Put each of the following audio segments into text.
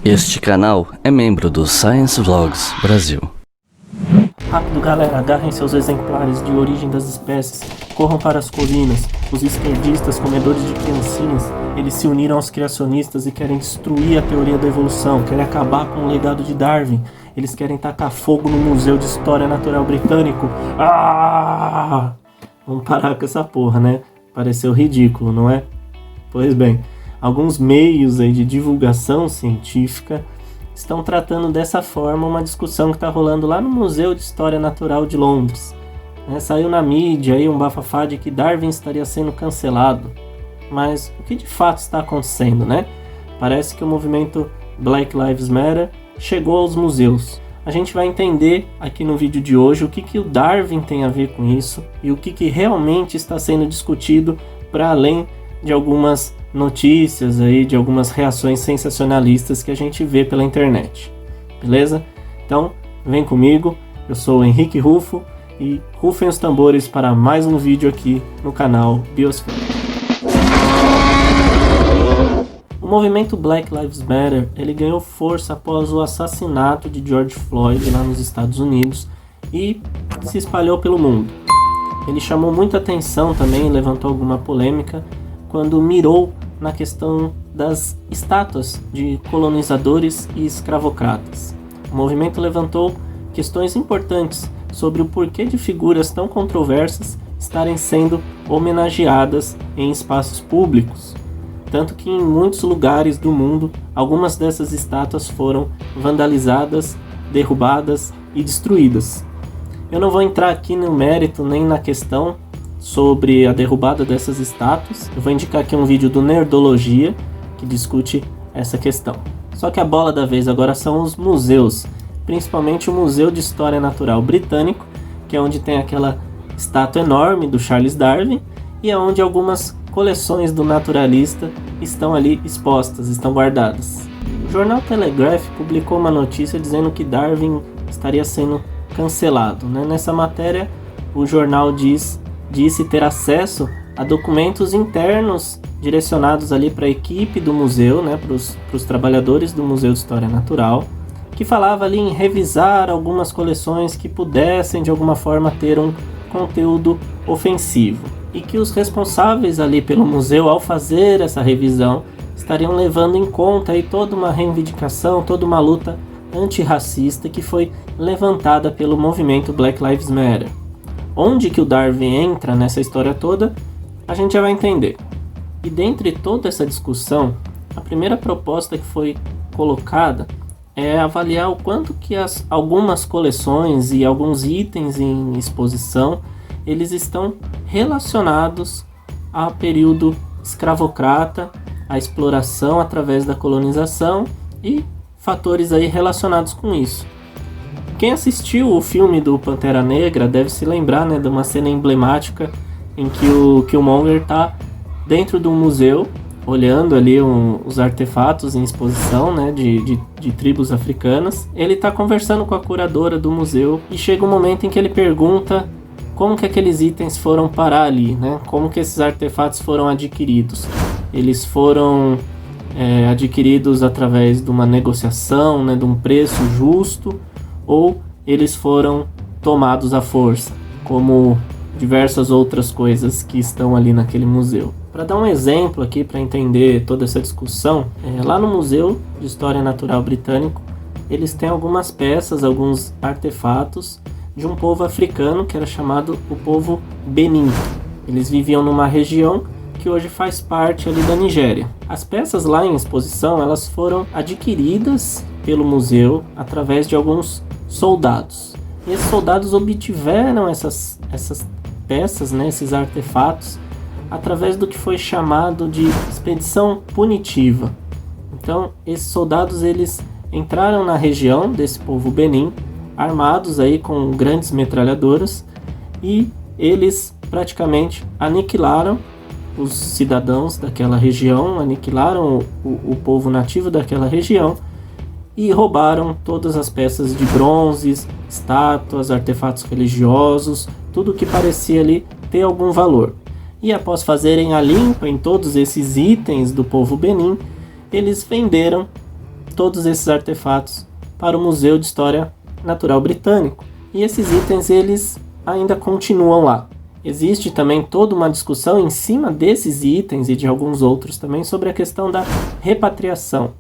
Este canal é membro do Science Vlogs Brasil. Rápido, galera, agarrem seus exemplares de Origem das Espécies, corram para as colinas. Os esquerdistas, comedores de criancinhas, eles se uniram aos criacionistas e querem destruir a teoria da evolução, querem acabar com o legado de Darwin. Eles querem tacar fogo no Museu de História Natural Britânico. Ah! Vamos parar com essa porra, né? Pareceu ridículo, não é? Pois bem, alguns meios aí de divulgação científica estão tratando dessa forma uma discussão que está rolando lá no Museu de História Natural de Londres. Saiu na mídia aí um bafafá de que Darwin estaria sendo cancelado. Mas o que de fato está acontecendo, né? Parece que o movimento Black Lives Matter chegou aos museus. A gente vai entender aqui no vídeo de hoje o que o Darwin tem a ver com isso e o que realmente está sendo discutido para além de algumas notícias aí, de algumas reações sensacionalistas que a gente vê pela internet. Beleza? Então, vem comigo. Eu sou o Henrique Rufo e rufem os tambores para mais um vídeo aqui no canal Biosfera. O movimento Black Lives Matter, ele ganhou força após o assassinato de George Floyd lá nos Estados Unidos e se espalhou pelo mundo. Ele chamou muita atenção também, levantou alguma polêmica quando mirou na questão das estátuas de colonizadores e escravocratas. O movimento levantou questões importantes sobre o porquê de figuras tão controversas estarem sendo homenageadas em espaços públicos. Tanto que em muitos lugares do mundo, algumas dessas estátuas foram vandalizadas, derrubadas e destruídas. Eu não vou entrar aqui no mérito nem na questão sobre a derrubada dessas estátuas. Eu vou indicar aqui um vídeo do Nerdologia que discute essa questão. Só que a bola da vez agora são os museus, principalmente o Museu de História Natural Britânico, que é onde tem aquela estátua enorme do Charles Darwin e é onde algumas coleções do naturalista estão ali expostas, estão guardadas. O jornal Telegraph publicou uma notícia dizendo que Darwin estaria sendo cancelado, né? Nessa matéria, o jornal disse ter acesso a documentos internos direcionados ali para a equipe do museu, né? Para os trabalhadores do Museu de História Natural, que falava ali em revisar algumas coleções que pudessem de alguma forma ter um conteúdo ofensivo. E que os responsáveis ali pelo museu, ao fazer essa revisão, estariam levando em conta aí toda uma reivindicação, toda uma luta antirracista que foi levantada pelo movimento Black Lives Matter. Onde que o Darwin entra nessa história toda, a gente já vai entender. E dentre toda essa discussão, a primeira proposta que foi colocada é avaliar o quanto que algumas coleções e alguns itens em exposição eles estão relacionados ao período escravocrata, à exploração através da colonização e fatores aí relacionados com isso. Quem assistiu o filme do Pantera Negra deve se lembrar, né, de uma cena emblemática em que o Killmonger está dentro de um museu, olhando ali os artefatos em exposição, né, de tribos africanas. Ele está conversando com a curadora do museu e chega um momento em que ele pergunta como que aqueles itens foram parar ali, né? Como que esses artefatos foram adquiridos. Eles foram adquiridos através de uma negociação, né, de um preço justo, ou eles foram tomados à força, como diversas outras coisas que estão ali naquele museu. Para dar um exemplo aqui, para entender toda essa discussão, lá no Museu de História Natural Britânico, eles têm algumas peças, alguns artefatos de um povo africano que era chamado o povo Benin. Eles viviam numa região que hoje faz parte ali da Nigéria. As peças lá em exposição, elas foram adquiridas pelo museu através de alguns soldados. E esses soldados obtiveram essas peças, né, esses artefatos, através do que foi chamado de expedição punitiva. Então, esses soldados eles entraram na região desse povo Benin, armados aí com grandes metralhadoras, e eles praticamente aniquilaram os cidadãos daquela região, aniquilaram o povo nativo daquela região e roubaram todas as peças de bronzes, estátuas, artefatos religiosos, tudo que parecia ali ter algum valor. E após fazerem a limpa em todos esses itens do povo Benin, eles venderam todos esses artefatos para o Museu de História Natural Britânico. E esses itens, eles ainda continuam lá. Existe também toda uma discussão em cima desses itens e de alguns outros também sobre a questão da repatriação.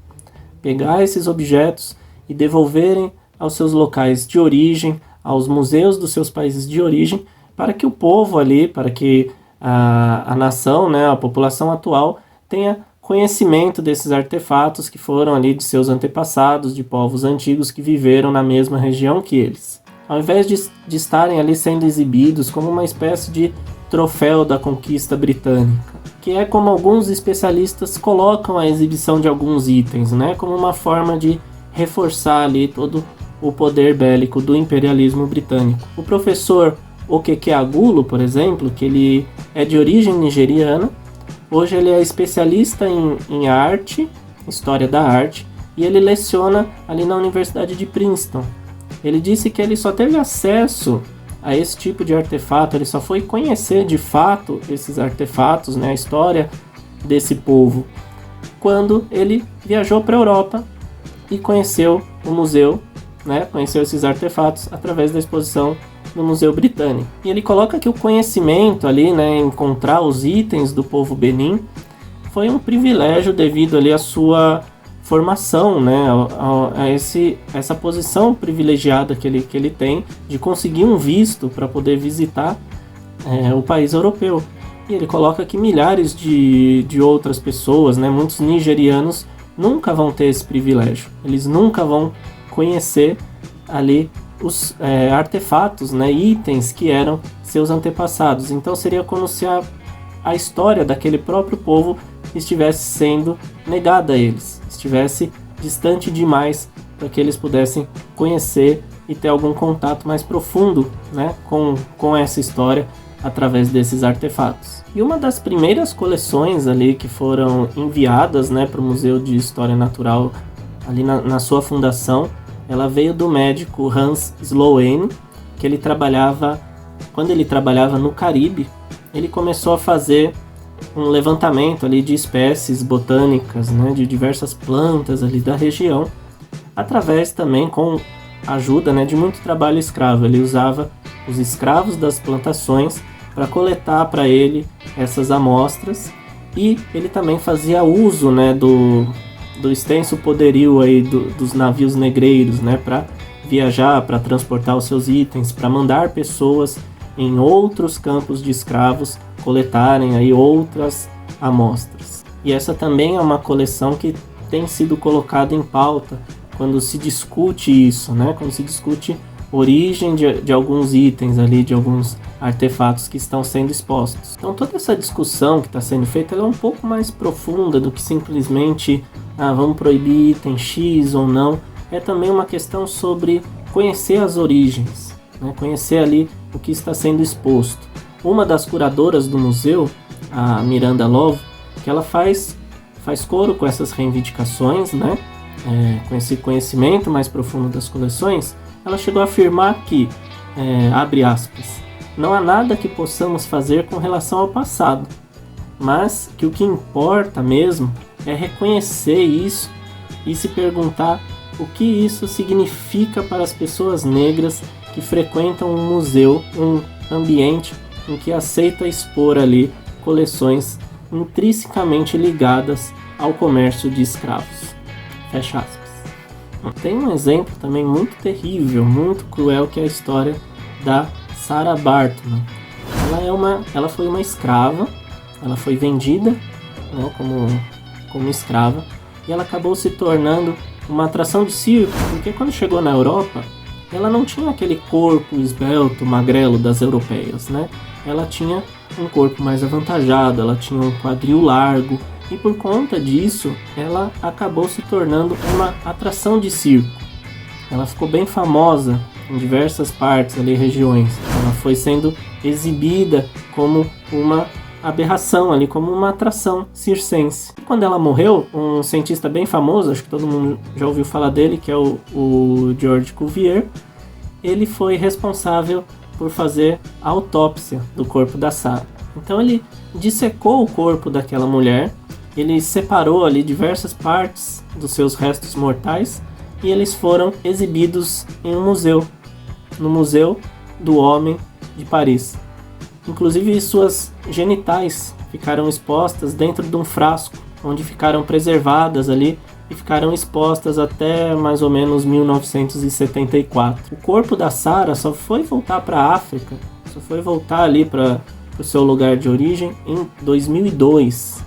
Pegar esses objetos e devolverem aos seus locais de origem, aos museus dos seus países de origem, para que o povo ali, para que a nação, né, a população atual, tenha conhecimento desses artefatos que foram ali de seus antepassados, de povos antigos que viveram na mesma região que eles. Ao invés de estarem ali sendo exibidos como uma espécie de troféu da conquista britânica, que é como alguns especialistas colocam a exibição de alguns itens, né, como uma forma de reforçar ali todo o poder bélico do imperialismo britânico. O professor Okeke Agulo, por exemplo, que ele é de origem nigeriana, hoje ele é especialista em arte, história da arte, e ele leciona ali na Universidade de Princeton. Ele disse que ele só teve acesso a esse tipo de artefato, ele só foi conhecer de fato esses artefatos, né, a história desse povo, quando ele viajou para a Europa e conheceu o museu, né, conheceu esses artefatos através da exposição no Museu Britânico. E ele coloca que o conhecimento ali, né, encontrar os itens do povo Benin, foi um privilégio devido ali à sua formação, né, essa posição privilegiada que ele tem de conseguir um visto para poder visitar o país europeu. E ele coloca que milhares de outras pessoas, né, muitos nigerianos, nunca vão ter esse privilégio. Eles nunca vão conhecer ali os artefatos, né, itens que eram seus antepassados. Então seria como se a história daquele próprio povo estivesse sendo negada a eles, estivesse distante demais para que eles pudessem conhecer e ter algum contato mais profundo, né, com essa história através desses artefatos. E uma das primeiras coleções ali que foram enviadas, né, para o Museu de História Natural ali na sua fundação, ela veio do médico Hans Sloane, que quando ele trabalhava no Caribe, ele começou a fazer um levantamento ali de espécies botânicas, né, de diversas plantas ali da região, através também com a ajuda, né, de muito trabalho escravo. Ele usava os escravos das plantações para coletar para ele essas amostras, e ele também fazia uso, né, do extenso poderio aí dos navios negreiros, né, para viajar, para transportar os seus itens, para mandar pessoas em outros campos de escravos coletarem aí outras amostras. E essa também é uma coleção que tem sido colocada em pauta quando se discute isso, né, quando se discute origem de alguns itens ali, de alguns artefatos que estão sendo expostos. Então toda essa discussão que está sendo feita, ela é um pouco mais profunda do que simplesmente vamos proibir item X ou não. É também uma questão sobre conhecer as origens, né? Conhecer ali o que está sendo exposto. Uma das curadoras do museu, a Miranda Love, que ela faz coro com essas reivindicações, né? Com esse conhecimento mais profundo das coleções, ela chegou a afirmar que, abre aspas, não há nada que possamos fazer com relação ao passado, mas que o que importa mesmo é reconhecer isso e se perguntar o que isso significa para as pessoas negras que frequentam um museu, um ambiente em que aceita expor ali coleções intrinsecamente ligadas ao comércio de escravos. Fecha aspas. Tem um exemplo também muito terrível, muito cruel, que é a história da Sarah Bartman. Ela foi uma escrava, ela foi vendida, né, como escrava, e ela acabou se tornando uma atração de circo, porque quando chegou na Europa, ela não tinha aquele corpo esbelto, magrelo das europeias, né? Ela tinha um corpo mais avantajado, ela tinha um quadril largo, e por conta disso, ela acabou se tornando uma atração de circo. Ela ficou bem famosa em diversas partes ali, regiões. Ela foi sendo exibida como uma aberração ali, como uma atração circense. Quando ela morreu, um cientista bem famoso, acho que todo mundo já ouviu falar dele, que é o George Cuvier, ele foi responsável por fazer a autópsia do corpo da Sarah. Então ele dissecou o corpo daquela mulher ele separou ali diversas partes dos seus restos mortais e eles foram exibidos em um museu, no Museu do Homem de Paris. Inclusive suas genitais ficaram expostas dentro de um frasco, onde ficaram preservadas ali e ficaram expostas até mais ou menos 1974. O corpo da Sarah só foi voltar para a África, só foi voltar ali para o seu lugar de origem em 2002,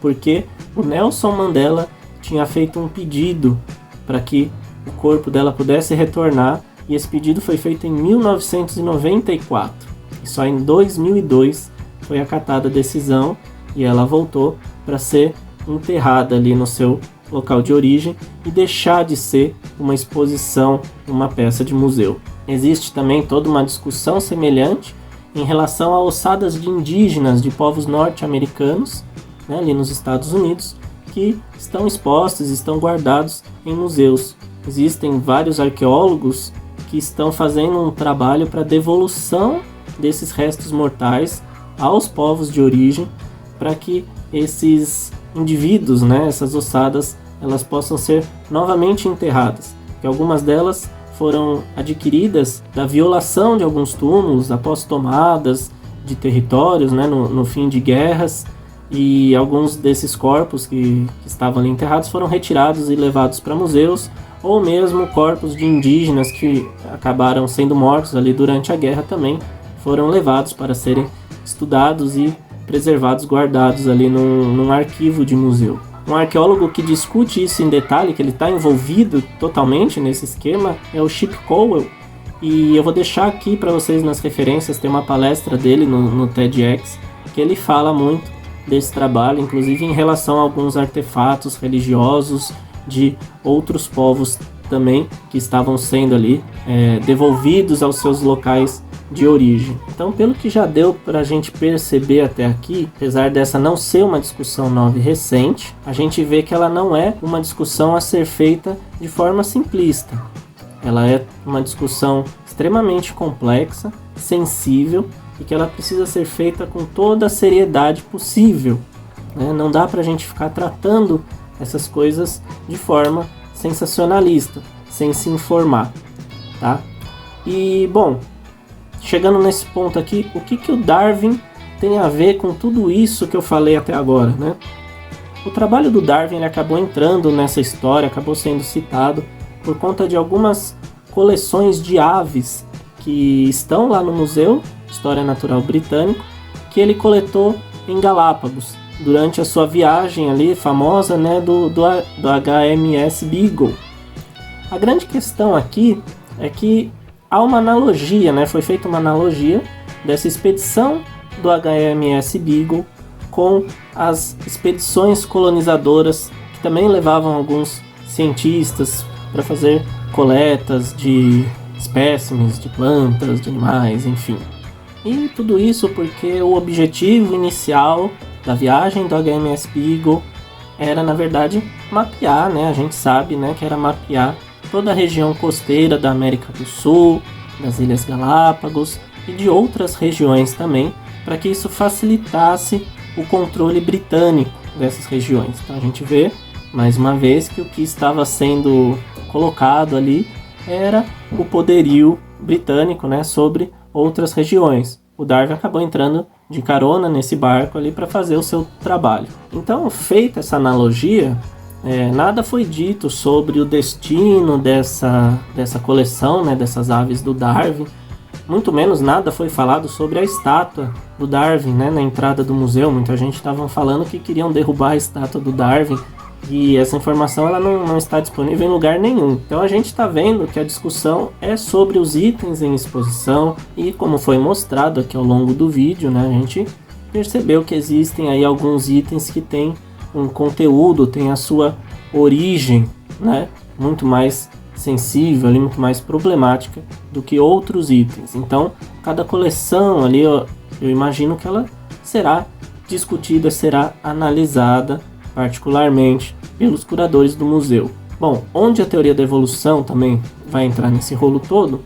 porque o Nelson Mandela tinha feito um pedido para que o corpo dela pudesse retornar, e esse pedido foi feito em 1994. E só em 2002 foi acatada a decisão e ela voltou para ser enterrada ali no seu local de origem e deixar de ser uma exposição, uma peça de museu. Existe também toda uma discussão semelhante em relação a ossadas de indígenas de povos norte-americanos, né, ali nos Estados Unidos, que estão expostos, estão guardados em museus. Existem vários arqueólogos que estão fazendo um trabalho para devolução desses restos mortais aos povos de origem, para que esses indivíduos, né, essas ossadas, elas possam ser novamente enterradas. Que algumas delas foram adquiridas da violação de alguns túmulos após tomadas de territórios, né, no fim de guerras, e alguns desses corpos que estavam ali enterrados foram retirados e levados para museus, ou mesmo corpos de indígenas que acabaram sendo mortos ali durante a guerra também foram levados para serem estudados e preservados, guardados ali num arquivo de museu. Um arqueólogo que discute isso em detalhe, que ele está envolvido totalmente nesse esquema, é o Chip Cowell, e eu vou deixar aqui para vocês nas referências, tem uma palestra dele no TEDx, que ele fala muito desse trabalho, inclusive em relação a alguns artefatos religiosos de outros povos também que estavam sendo ali devolvidos aos seus locais de origem. Então, pelo que já deu para a gente perceber até aqui, apesar dessa não ser uma discussão nova e recente, a gente vê que ela não é uma discussão a ser feita de forma simplista. Ela é uma discussão extremamente complexa, sensível, e que ela precisa ser feita com toda a seriedade possível, né? Não dá para a gente ficar tratando essas coisas de forma sensacionalista, sem se informar, tá? E, bom, chegando nesse ponto aqui, o que o Darwin tem a ver com tudo isso que eu falei até agora, né? O trabalho do Darwin ele acabou entrando nessa história, acabou sendo citado por conta de algumas coleções de aves que estão lá no Museu História Natural Britânico, que ele coletou em Galápagos, durante a sua viagem ali, famosa, né, do HMS Beagle. A grande questão aqui é que há uma analogia, né, foi feita uma analogia dessa expedição do HMS Beagle com as expedições colonizadoras, que também levavam alguns cientistas para fazer coletas de espécimes de plantas, de animais, enfim. E tudo isso porque o objetivo inicial da viagem do HMS Beagle era, na verdade, mapear, né? A gente sabe, né, que era mapear toda a região costeira da América do Sul, das Ilhas Galápagos e de outras regiões também, para que isso facilitasse o controle britânico dessas regiões. Então a gente vê, mais uma vez, que o que estava sendo colocado ali era o poderio britânico, né, sobre outras regiões. O Darwin acabou entrando de carona nesse barco ali para fazer o seu trabalho. Então, feita essa analogia, nada foi dito sobre o destino dessa coleção, né, dessas aves do Darwin. Muito menos nada foi falado sobre a estátua do Darwin, né, na entrada do museu. Muita gente estava falando que queriam derrubar a estátua do Darwin, e essa informação ela não está disponível em lugar nenhum. Então a gente está vendo que a discussão é sobre os itens em exposição, e como foi mostrado aqui ao longo do vídeo, né, a gente percebeu que existem aí alguns itens que têm um conteúdo, tem a sua origem, né, muito mais sensível, ali, muito mais problemática do que outros itens. Então cada coleção ali, eu imagino que ela será discutida, será analisada particularmente pelos curadores do museu. Bom, onde a teoria da evolução também vai entrar nesse rolo todo,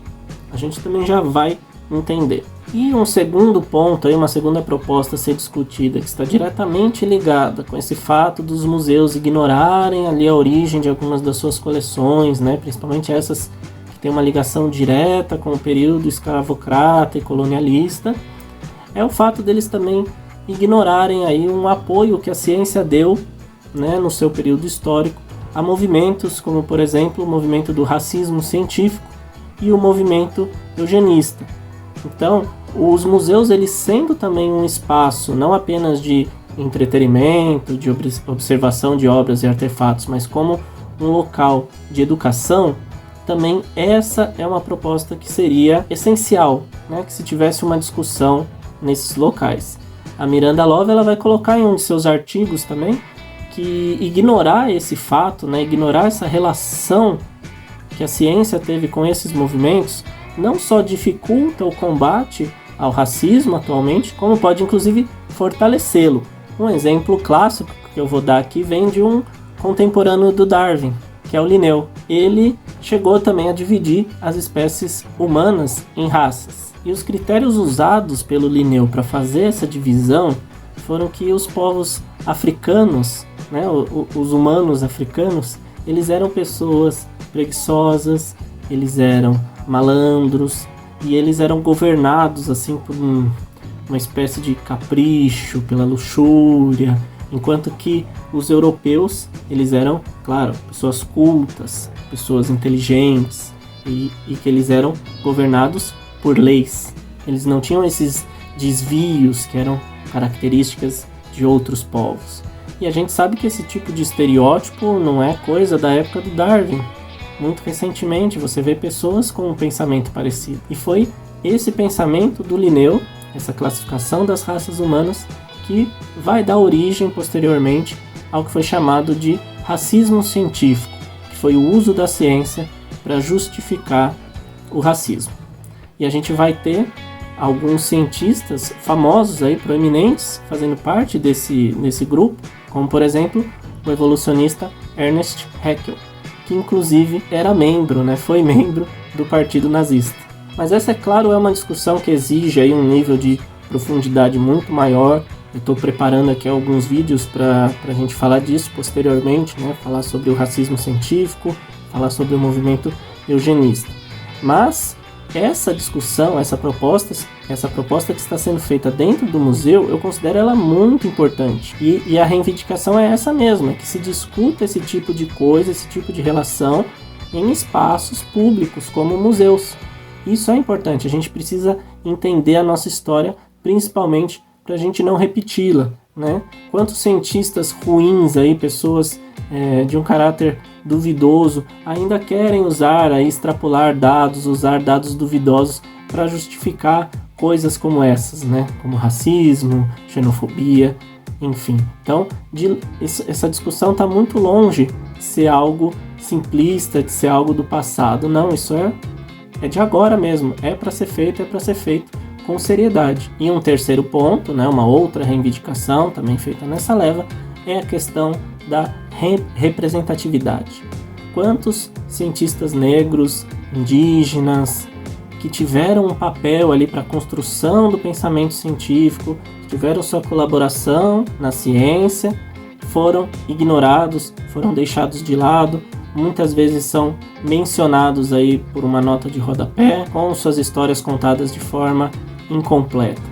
a gente também já vai entender. E um segundo ponto, aí, uma segunda proposta a ser discutida, que está diretamente ligada com esse fato dos museus ignorarem ali a origem de algumas das suas coleções, né, principalmente essas que têm uma ligação direta com o período escravocrata e colonialista, é o fato deles também ignorarem aí um apoio que a ciência deu, né, no seu período histórico a movimentos como, por exemplo, o movimento do racismo científico e o movimento eugenista. Então, os museus, eles sendo também um espaço não apenas de entretenimento, de observação de obras e artefatos, mas como um local de educação, também essa é uma proposta que seria essencial, né, que se tivesse uma discussão nesses locais. A Miranda Love, ela vai colocar em um de seus artigos também que ignorar esse fato, né, ignorar essa relação que a ciência teve com esses movimentos, não só dificulta o combate ao racismo atualmente, como pode inclusive fortalecê-lo. Um exemplo clássico que eu vou dar aqui vem de um contemporâneo do Darwin, que é o Linneu. Ele chegou também a dividir as espécies humanas em raças. E os critérios usados pelo Linneu para fazer essa divisão foram que os povos africanos, né, os humanos africanos, eles eram pessoas preguiçosas, eles eram malandros e eles eram governados assim por uma espécie de capricho, pela luxúria, enquanto que os europeus, eles eram, claro, pessoas cultas, pessoas inteligentes e que eles eram governados por leis. Eles não tinham esses desvios que eram características de outros povos. E a gente sabe que esse tipo de estereótipo não é coisa da época do Darwin. Muito recentemente você vê pessoas com um pensamento parecido. E foi esse pensamento do Linneu, essa classificação das raças humanas, que vai dar origem posteriormente ao que foi chamado de racismo científico, que foi o uso da ciência para justificar o racismo. E a gente vai ter alguns cientistas famosos, aí, proeminentes, fazendo parte desse grupo, como por exemplo o evolucionista Ernest Haeckel, que inclusive era membro, né, foi membro do Partido Nazista. Mas essa, é claro, é uma discussão que exige aí um nível de profundidade muito maior. Eu estou preparando aqui alguns vídeos para a gente falar disso posteriormente, né, falar sobre o racismo científico, falar sobre o movimento eugenista. Mas essa discussão, essa proposta que está sendo feita dentro do museu, eu considero ela muito importante. E a reivindicação é essa mesma, que se discuta esse tipo de coisa, esse tipo de relação em espaços públicos, como museus. Isso é importante, a gente precisa entender a nossa história, principalmente para a gente não repeti-la, né? Quantos cientistas ruins aí, pessoas de um caráter duvidoso, ainda querem usar, aí, extrapolar dados, usar dados duvidosos para justificar coisas como essas, né? Como racismo, xenofobia, enfim. Então, essa discussão está muito longe de ser algo simplista, de ser algo do passado. Não, isso é de agora mesmo, é para ser feito com seriedade. E um terceiro ponto, né, uma outra reivindicação também feita nessa leva, é a questão da representatividade. Quantos cientistas negros, indígenas, que tiveram um papel ali para a construção do pensamento científico, tiveram sua colaboração na ciência, foram ignorados, foram deixados de lado, muitas vezes são mencionados aí por uma nota de rodapé, com suas histórias contadas de forma incompleta.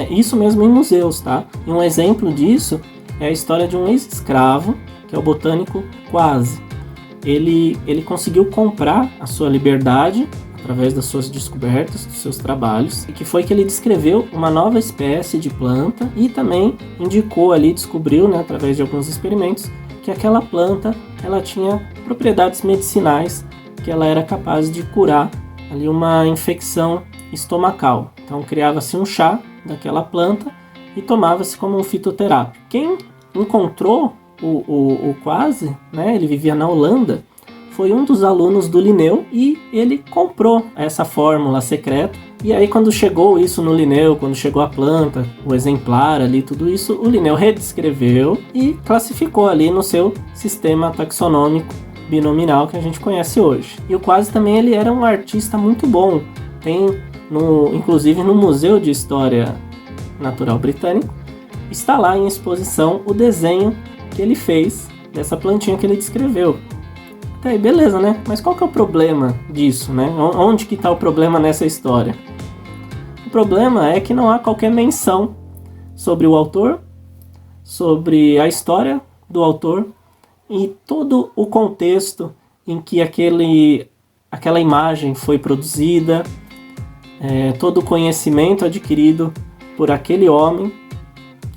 Isso mesmo em museus, tá? E um exemplo disso é a história de um ex-escravo, que é o botânico Quase. Ele conseguiu comprar a sua liberdade através das suas descobertas, dos seus trabalhos, e que foi que ele descreveu uma nova espécie de planta e também indicou ali, descobriu, né, através de alguns experimentos, que aquela planta ela tinha propriedades medicinais, que ela era capaz de curar ali uma infecção estomacal. Então criava-se um chá daquela planta e tomava-se como um fitoterápico. Quem encontrou o Quase, né, ele vivia na Holanda, foi um dos alunos do Linneu e ele comprou essa fórmula secreta. E aí quando chegou isso no Linneu, quando chegou a planta, o exemplar ali, tudo isso, o Linneu redescreveu e classificou ali no seu sistema taxonômico binominal que a gente conhece hoje. E o Quase também ele era um artista muito bom. Tem inclusive no Museu de História Natural Britânico, está lá em exposição o desenho que ele fez dessa plantinha que ele descreveu. Tá aí, beleza, né? Mas qual que é o problema disso, né? Onde que está o problema nessa história? O problema é que não há qualquer menção sobre o autor, sobre a história do autor e todo o contexto em que aquela imagem foi produzida, todo o conhecimento adquirido por aquele homem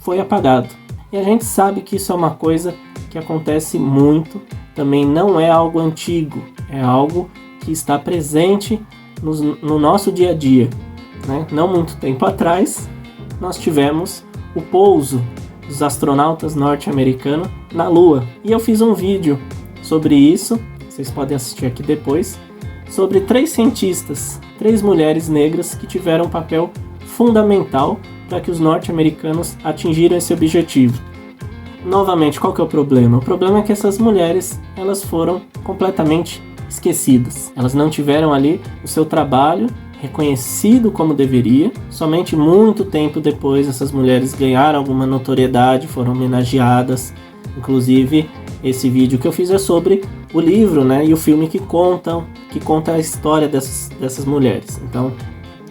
foi apagado. E a gente sabe que isso é uma coisa que acontece muito, também não é algo antigo, é algo que está presente no nosso dia a dia, né? Não muito tempo atrás, nós tivemos o pouso dos astronautas norte-americanos na Lua. E eu fiz um vídeo sobre isso, vocês podem assistir aqui depois, sobre 3 cientistas, 3 mulheres negras que tiveram um papel fundamental para que os norte-americanos atingiram esse objetivo. Novamente, qual que é o problema? O problema é que essas mulheres, elas foram completamente esquecidas. Elas não tiveram ali o seu trabalho reconhecido como deveria. Somente muito tempo depois essas mulheres ganharam alguma notoriedade, foram homenageadas. Inclusive, esse vídeo que eu fiz é sobre o livro, né, e o filme que conta a história dessas mulheres. Então,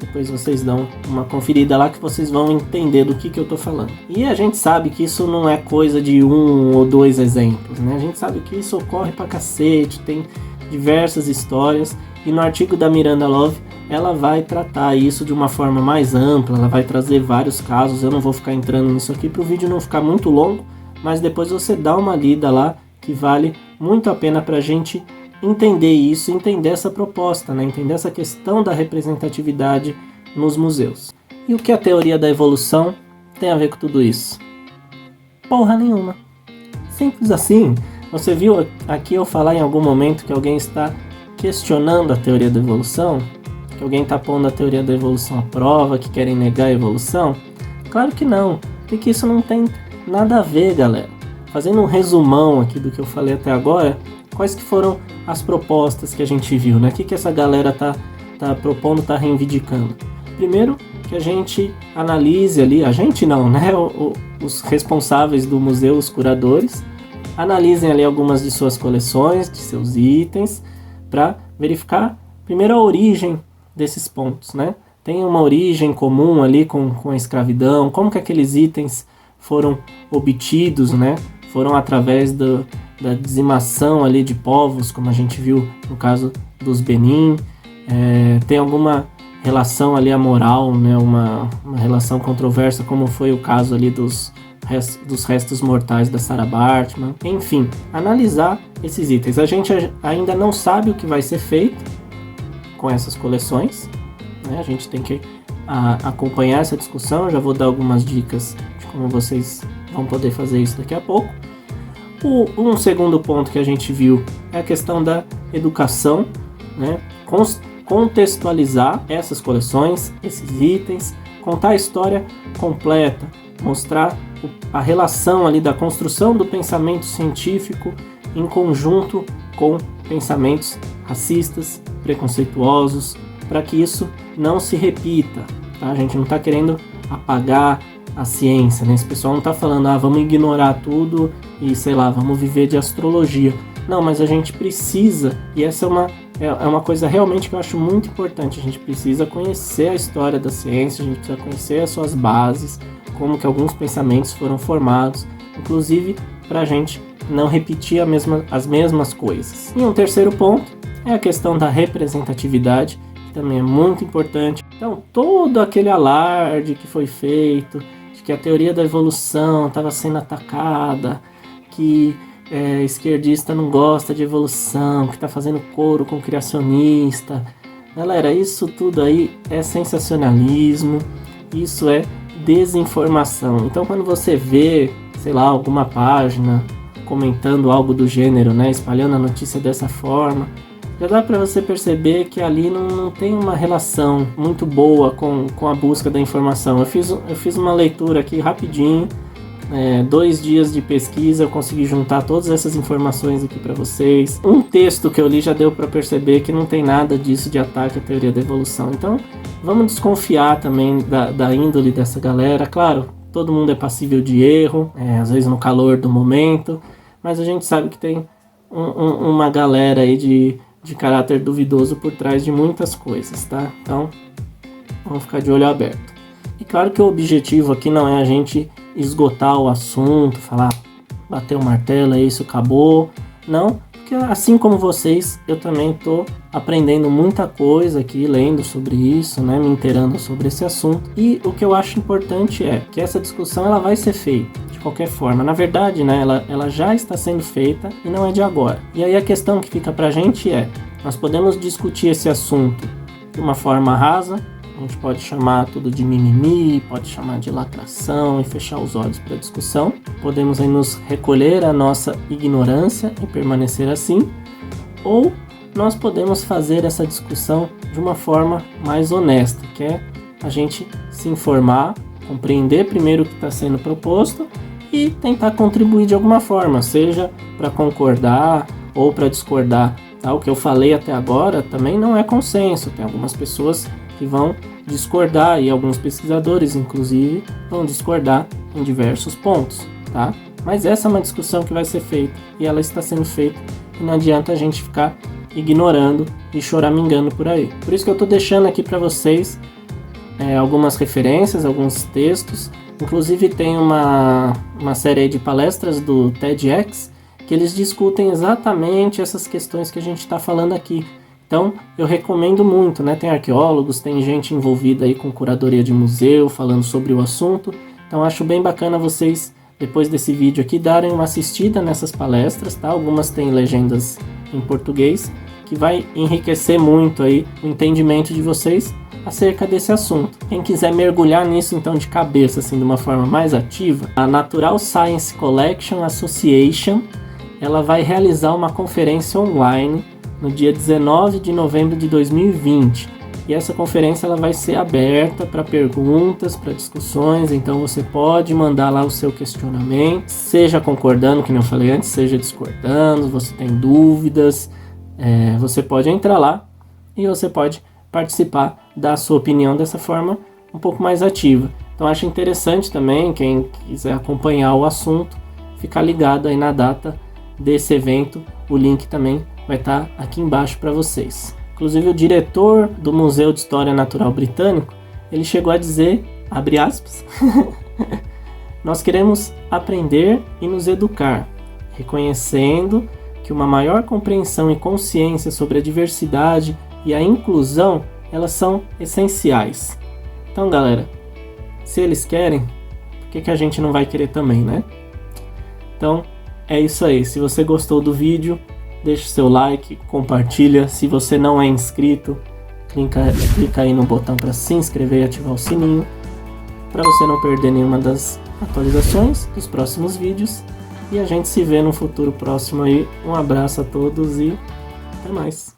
depois vocês dão uma conferida lá que vocês vão entender do que eu tô falando. E a gente sabe que isso não é coisa de 1 ou 2 exemplos, né? A gente sabe que isso ocorre pra cacete, tem diversas histórias. E no artigo da Miranda Love, ela vai tratar isso de uma forma mais ampla, ela vai trazer vários casos. Eu não vou ficar entrando nisso aqui para o vídeo não ficar muito longo, mas depois você dá uma lida lá, que vale muito a pena para a gente entender isso, entender essa proposta, né? Entender essa questão da representatividade nos museus. E o que a teoria da evolução tem a ver com tudo isso? Porra nenhuma. Simples assim. Você viu aqui eu falar em algum momento que alguém está questionando a teoria da evolução? Que alguém está pondo a teoria da evolução à prova, que querem negar a evolução? Claro que não, porque isso não tem nada a ver, galera. Fazendo um resumão aqui do que eu falei até agora, quais que foram as propostas que a gente viu, né? O que essa galera tá propondo, tá reivindicando? Primeiro, que a gente analise ali, a gente não, né? Os responsáveis do museu, os curadores, analisem ali algumas de suas coleções, de seus itens, para verificar primeiro a origem desses pontos, né? Tem uma origem comum ali com a escravidão, como que aqueles itens foram obtidos, né? Foram através da dizimação ali de povos, como a gente viu no caso dos Benin. Tem alguma relação ali amoral, né? Uma relação controversa, como foi o caso ali dos restos mortais da Sarah Baartman. Enfim, analisar esses itens. A gente ainda não sabe o que vai ser feito com essas coleções, né? A gente tem que acompanhar essa discussão. Eu já vou dar algumas dicas de como vocês vão poder fazer isso daqui a pouco. Um segundo ponto que a gente viu é a questão da educação, né? Contextualizar essas coleções, esses itens, contar a história completa, mostrar a relação ali da construção do pensamento científico em conjunto com pensamentos racistas, preconceituosos, para que isso não se repita, tá? A gente não está querendo apagar a ciência, né? Esse pessoal não está falando, vamos ignorar tudo e, sei lá, vamos viver de astrologia. Não, mas a gente precisa, e essa é uma coisa realmente que eu acho muito importante, a gente precisa conhecer a história da ciência, a gente precisa conhecer as suas bases, como que alguns pensamentos foram formados, inclusive para a gente não repetir as mesmas coisas. E um terceiro ponto é a questão da representatividade, que também é muito importante. Então, todo aquele alarde que foi feito, de que a teoria da evolução estava sendo atacada, que esquerdista não gosta de evolução, que está fazendo coro com criacionista. Galera, isso tudo aí é sensacionalismo, isso é desinformação. Então, quando você vê, sei lá, alguma página comentando algo do gênero, né, espalhando a notícia dessa forma, já dá para você perceber que ali não tem uma relação muito boa com a busca da informação. Eu fiz uma leitura aqui rapidinho 2 dias de pesquisa eu consegui juntar todas essas informações aqui para vocês. Um texto que eu li já deu para perceber que não tem nada disso de ataque à teoria da evolução. Então vamos desconfiar também da índole dessa galera. Claro, todo mundo é passível de erro, às vezes no calor do momento, mas a gente sabe que tem uma galera aí de caráter duvidoso por trás de muitas coisas, tá? Então vamos ficar de olho aberto. E claro que o objetivo aqui não é a gente esgotar o assunto, falar, bater o martelo, é isso, acabou. Não, porque assim como vocês, eu também estou aprendendo muita coisa aqui, lendo sobre isso, né, me inteirando sobre esse assunto. E o que eu acho importante é que essa discussão ela vai ser feita de qualquer forma. Na verdade, né, ela já está sendo feita e não é de agora. E aí a questão que fica pra gente é, nós podemos discutir esse assunto de uma forma rasa, a gente pode chamar tudo de mimimi, pode chamar de lacração e fechar os olhos para a discussão. Podemos aí nos recolher à nossa ignorância e permanecer assim. Ou nós podemos fazer essa discussão de uma forma mais honesta, que é a gente se informar, compreender primeiro o que está sendo proposto e tentar contribuir de alguma forma, seja para concordar ou para discordar. Tá? O que eu falei até agora também não é consenso, tem algumas pessoas que vão discordar e alguns pesquisadores, inclusive, vão discordar em diversos pontos, tá? Mas essa é uma discussão que vai ser feita e ela está sendo feita e não adianta a gente ficar ignorando e choramingando por aí. Por isso que eu estou deixando aqui para vocês algumas referências, alguns textos, inclusive tem uma série aí de palestras do TEDx que eles discutem exatamente essas questões que a gente está falando aqui. Então, eu recomendo muito, né? Tem arqueólogos, tem gente envolvida aí com curadoria de museu, falando sobre o assunto. Então, acho bem bacana vocês, depois desse vídeo aqui, darem uma assistida nessas palestras, tá? Algumas têm legendas em português, que vai enriquecer muito aí o entendimento de vocês acerca desse assunto. Quem quiser mergulhar nisso, então, de cabeça, assim, de uma forma mais ativa, a Natural Science Collection Association, ela vai realizar uma conferência online no dia 19 de novembro de 2020. E essa conferência ela vai ser aberta para perguntas, para discussões, então você pode mandar lá o seu questionamento, seja concordando, que nem eu falei antes, seja discordando, você tem dúvidas, você pode entrar lá e você pode participar da sua opinião dessa forma um pouco mais ativa. Então acho interessante também, quem quiser acompanhar o assunto, ficar ligado aí na data desse evento, o link também vai estar aqui embaixo para vocês. Inclusive o diretor do Museu de História Natural Britânico, ele chegou a dizer, abre aspas, nós queremos aprender e nos educar, reconhecendo que uma maior compreensão e consciência sobre a diversidade e a inclusão, elas são essenciais. Então galera, se eles querem, por que a gente não vai querer também, né? Então é isso aí, se você gostou do vídeo, deixa o seu like, compartilha. Se você não é inscrito, clica aí no botão para se inscrever e ativar o sininho para você não perder nenhuma das atualizações dos próximos vídeos. E a gente se vê no futuro próximo aí. Um abraço a todos e até mais.